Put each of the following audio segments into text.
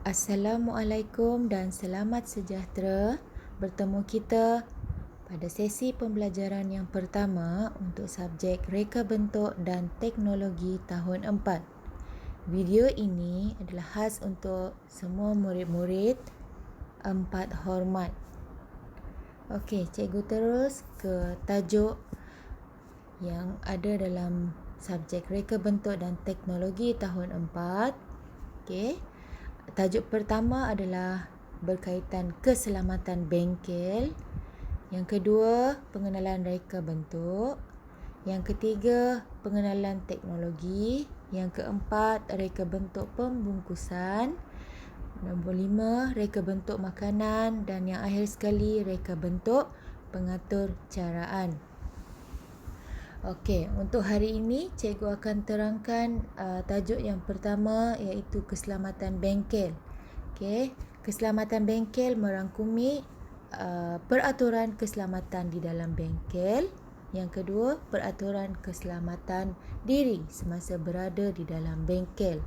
Assalamualaikum dan selamat sejahtera. Bertemu kita pada sesi pembelajaran yang pertama untuk subjek Reka Bentuk dan Teknologi tahun 4. Video ini adalah khas untuk semua murid-murid 4 hormat. Okey, cikgu terus ke tajuk yang ada dalam subjek Reka Bentuk dan Teknologi tahun 4. Okey. Tajuk pertama adalah berkaitan keselamatan bengkel. Yang kedua, pengenalan reka bentuk. Yang ketiga, pengenalan teknologi. Yang keempat, reka bentuk pembungkusan. Nombor 5, reka bentuk makanan. Dan yang akhir sekali, reka bentuk pengatur caraan. Okey, untuk hari ini cikgu akan terangkan tajuk yang pertama iaitu keselamatan bengkel. Okey, keselamatan bengkel merangkumi peraturan keselamatan di dalam bengkel. Yang kedua, peraturan keselamatan diri semasa berada di dalam bengkel.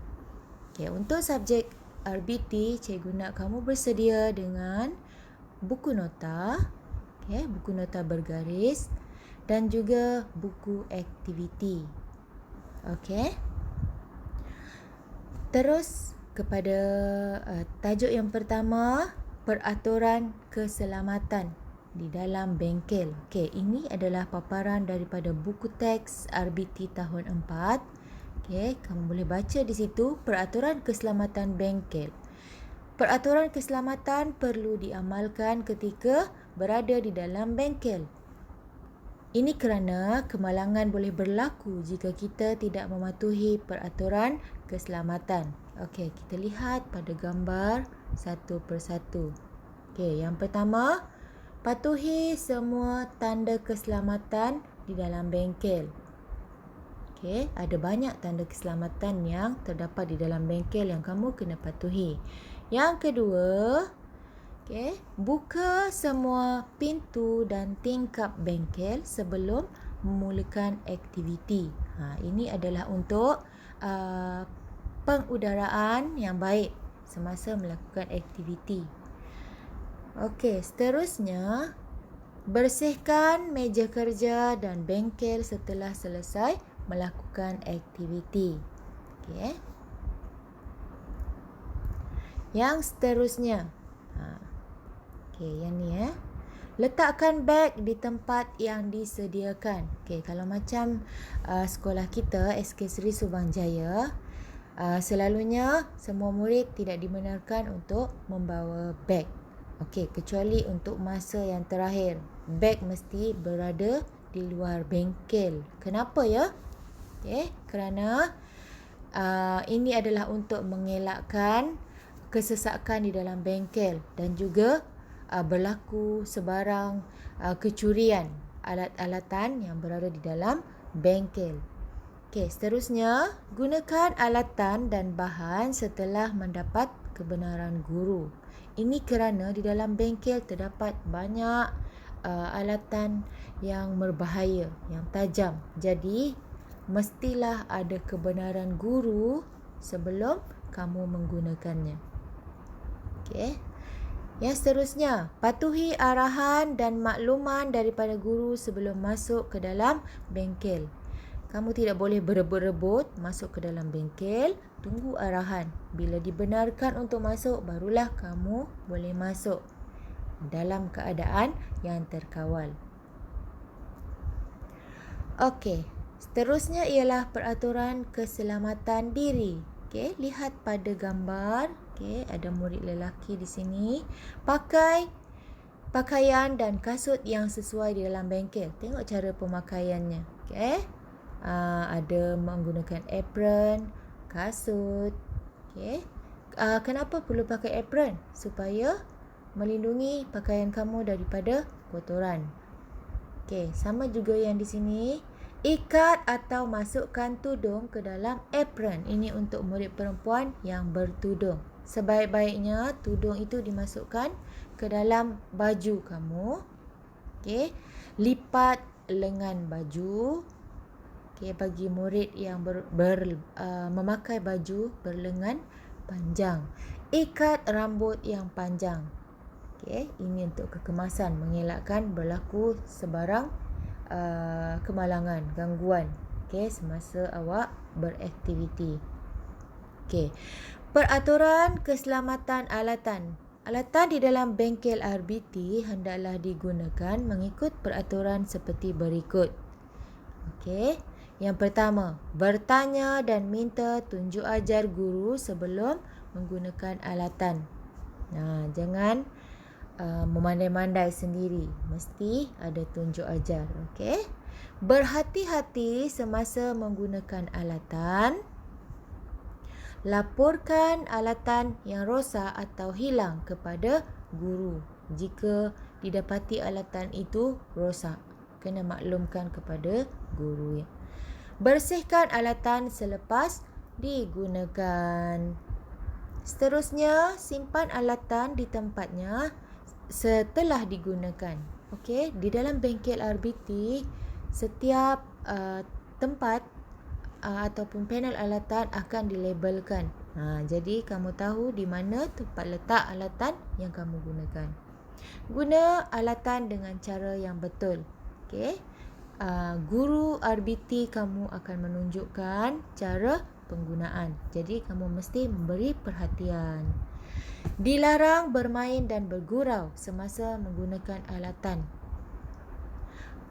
Okey, untuk subjek RBT, cikgu nak kamu bersedia dengan buku nota, buku nota bergaris dan juga buku aktiviti. Okey. Terus kepada tajuk yang pertama, peraturan keselamatan di dalam bengkel. Okey, ini adalah paparan daripada buku teks RBT tahun 4. Okey, kamu boleh baca di situ peraturan keselamatan bengkel. Peraturan keselamatan perlu diamalkan ketika berada di dalam bengkel. Ini kerana kemalangan boleh berlaku jika kita tidak mematuhi peraturan keselamatan. Okey, kita lihat pada gambar satu persatu. Okey, yang pertama, patuhi semua tanda keselamatan di dalam bengkel. Okey, ada banyak tanda keselamatan yang terdapat di dalam bengkel yang kamu kena patuhi. Yang kedua, buka semua pintu dan tingkap bengkel sebelum memulakan aktiviti. Ini adalah untuk pengudaraan yang baik semasa melakukan aktiviti. Okey, seterusnya bersihkan meja kerja dan bengkel setelah selesai melakukan aktiviti. Okey. Yang seterusnya, okey, yang ni letakkan beg di tempat yang disediakan. Okey, kalau macam sekolah kita SK Seri Subang Jaya, selalunya semua murid tidak dibenarkan untuk membawa beg. Okey, kecuali untuk masa yang terakhir, beg mesti berada di luar bengkel. Kenapa ya? Okey, kerana ini adalah untuk mengelakkan kesesakan di dalam bengkel dan juga berlaku sebarang kecurian alat-alatan yang berada di dalam bengkel. Okey, seterusnya gunakan alatan dan bahan setelah mendapat kebenaran guru. Ini kerana di dalam bengkel terdapat banyak alatan yang berbahaya, yang tajam. Jadi mestilah ada kebenaran guru sebelum kamu menggunakannya. Okey. Yang seterusnya, patuhi arahan dan makluman daripada guru sebelum masuk ke dalam bengkel. Kamu tidak boleh berebut-rebut masuk ke dalam bengkel. Tunggu arahan. Bila dibenarkan untuk masuk, barulah kamu boleh masuk dalam keadaan yang terkawal. Okey, seterusnya ialah peraturan keselamatan diri. Okey, lihat pada gambar. Okey, ada murid lelaki di sini. Pakai pakaian dan kasut yang sesuai di dalam bengkel. Tengok cara pemakaiannya. Okey. Ada menggunakan apron, kasut. Okey. Kenapa perlu pakai apron? Supaya melindungi pakaian kamu daripada kotoran. Okey, sama juga yang di sini. Ikat atau masukkan tudung ke dalam apron. Ini untuk murid perempuan yang bertudung. Sebaik-baiknya tudung itu dimasukkan ke dalam baju kamu. Okey, lipat lengan baju. Okey, bagi murid yang memakai baju berlengan panjang. ikat rambut yang panjang. Okey, ini untuk kekemasan, mengelakkan berlaku sebarang kemalangan, gangguan, okey, semasa awak beraktiviti. Okey. Peraturan keselamatan alatan. Alatan di dalam bengkel RBT hendaklah digunakan mengikut peraturan seperti berikut. Okey. Yang pertama, bertanya dan minta tunjuk ajar guru sebelum menggunakan alatan. Jangan memandai-mandai sendiri. Mesti ada tunjuk ajar. Okey. Berhati-hati semasa menggunakan alatan. Laporkan alatan yang rosak atau hilang kepada guru. Jika didapati alatan itu rosak, kena maklumkan kepada guru. Bersihkan alatan selepas digunakan. Seterusnya, simpan alatan di tempatnya setelah digunakan. Okey, di dalam bengkel RBT, setiap tempat ataupun panel alatan akan dilabelkan. Jadi kamu tahu di mana tempat letak alatan yang kamu gunakan. Guna alatan dengan cara yang betul. Okey. Guru RBT kamu akan menunjukkan cara penggunaan. Jadi kamu mesti memberi perhatian. Dilarang bermain dan bergurau semasa menggunakan alatan.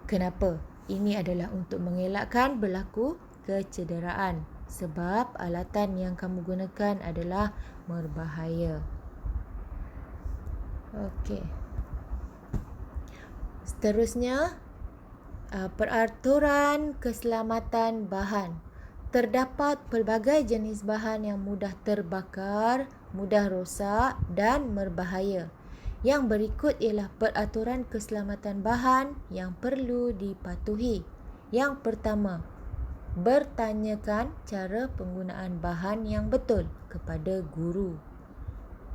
Kenapa? Ini adalah untuk mengelakkan berlaku kecederaan sebab alatan yang kamu gunakan adalah berbahaya. Okey. Seterusnya, peraturan keselamatan bahan. Terdapat pelbagai jenis bahan yang mudah terbakar, mudah rosak dan berbahaya. Yang berikut ialah peraturan keselamatan bahan yang perlu dipatuhi. Yang pertama, bertanyakan cara penggunaan bahan yang betul kepada guru.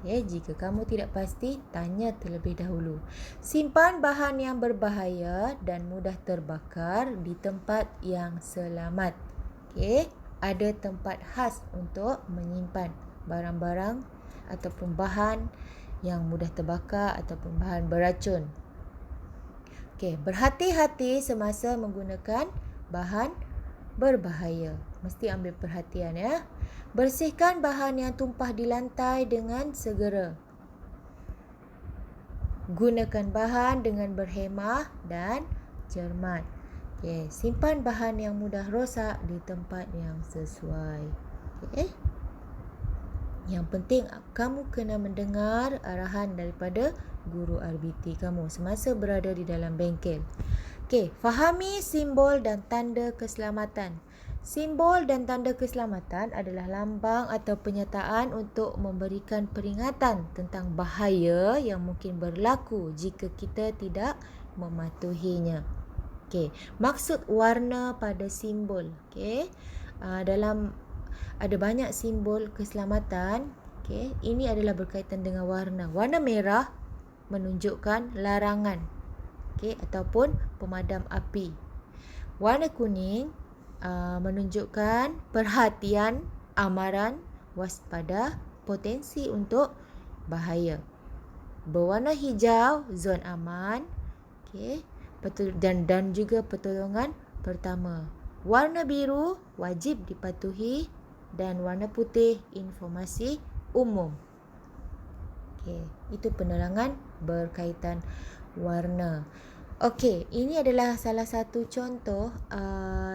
Jika kamu tidak pasti, tanya terlebih dahulu. Simpan bahan yang berbahaya dan mudah terbakar di tempat yang selamat. Ada tempat khas untuk menyimpan barang-barang ataupun bahan yang mudah terbakar ataupun bahan beracun. Berhati-hati semasa menggunakan bahan berbahaya. Mesti ambil perhatian ya. Bersihkan bahan yang tumpah di lantai dengan segera. Gunakan bahan dengan berhemah dan cermat. Simpan bahan yang mudah rosak di tempat yang sesuai. Yang penting kamu kena mendengar arahan daripada guru RBT kamu semasa berada di dalam bengkel. Fahami simbol dan tanda keselamatan. Simbol dan tanda keselamatan adalah lambang atau penyataan untuk memberikan peringatan tentang bahaya yang mungkin berlaku jika kita tidak mematuhinya. Maksud warna pada simbol. Dalam ada banyak simbol keselamatan. Ini adalah berkaitan dengan warna. Warna merah menunjukkan larangan. Ataupun pemadam api. Warna kuning menunjukkan perhatian, amaran, waspada, potensi untuk bahaya. Berwarna hijau, zon aman. Dan juga pertolongan pertama. Warna biru wajib dipatuhi dan warna putih informasi umum. Itu penerangan berkaitan warna. Ini adalah salah satu contoh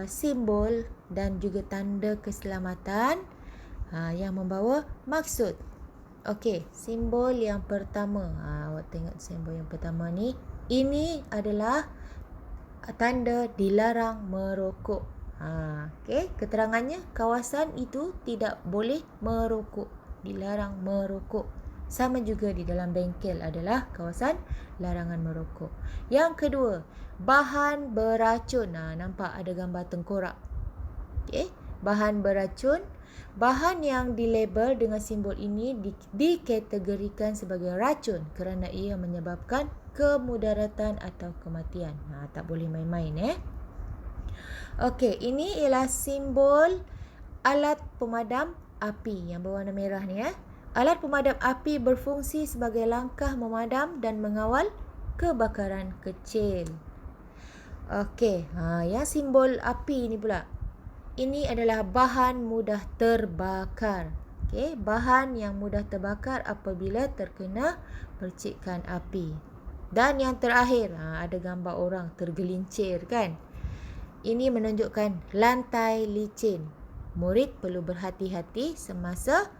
simbol dan juga tanda keselamatan yang membawa maksud. Simbol yang pertama. Awak tengok simbol yang pertama ni. Ini adalah tanda dilarang merokok. Keterangannya, kawasan itu tidak boleh merokok. Dilarang merokok. Sama juga di dalam bengkel adalah kawasan larangan merokok. Yang kedua, bahan beracun. Nampak ada gambar tengkorak. Bahan beracun. Bahan yang dilabel dengan simbol ini dikategorikan sebagai racun kerana ia menyebabkan kemudaratan atau kematian. Tak boleh main-main. Ini ialah simbol alat pemadam api yang berwarna merah ni. Alat pemadam api berfungsi sebagai langkah memadam dan mengawal kebakaran kecil. Okey, yang simbol api ni pula. Ini adalah bahan mudah terbakar. Okey, bahan yang mudah terbakar apabila terkena percikan api. Dan yang terakhir, ada gambar orang tergelincir kan. Ini menunjukkan lantai licin. Murid perlu berhati-hati semasa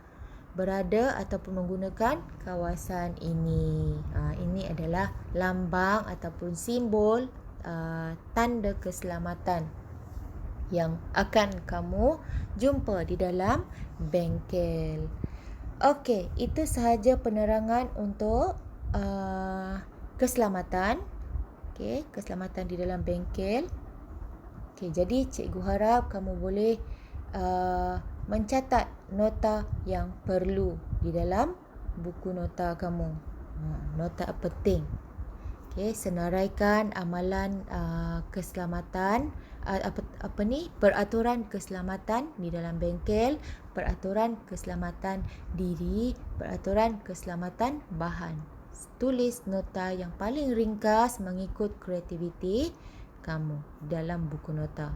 berada ataupun menggunakan kawasan ini. Ini adalah lambang ataupun simbol tanda keselamatan yang akan kamu jumpa di dalam bengkel. Okey, itu sahaja penerangan untuk keselamatan. Okey, keselamatan di dalam bengkel. Okey, jadi cikgu harap kamu boleh mencatat nota yang perlu di dalam buku nota kamu. Nota penting. Okey, senaraikan amalan keselamatan peraturan keselamatan di dalam bengkel, peraturan keselamatan diri, peraturan keselamatan bahan. Tulis nota yang paling ringkas mengikut kreativiti kamu dalam buku nota.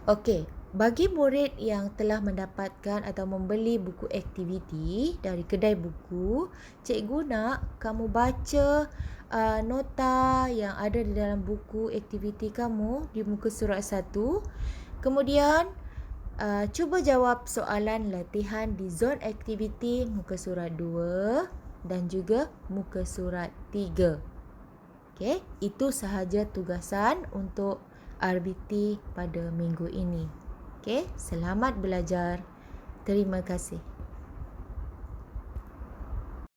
Okey, bagi murid yang telah mendapatkan atau membeli buku aktiviti dari kedai buku, cikgu nak kamu baca nota yang ada di dalam buku aktiviti kamu di muka surat 1. Kemudian cuba jawab soalan latihan di zon aktiviti muka surat 2 dan juga muka surat 3. Okey, itu sahaja tugasan untuk RBT pada minggu ini. Okey, selamat belajar. Terima kasih.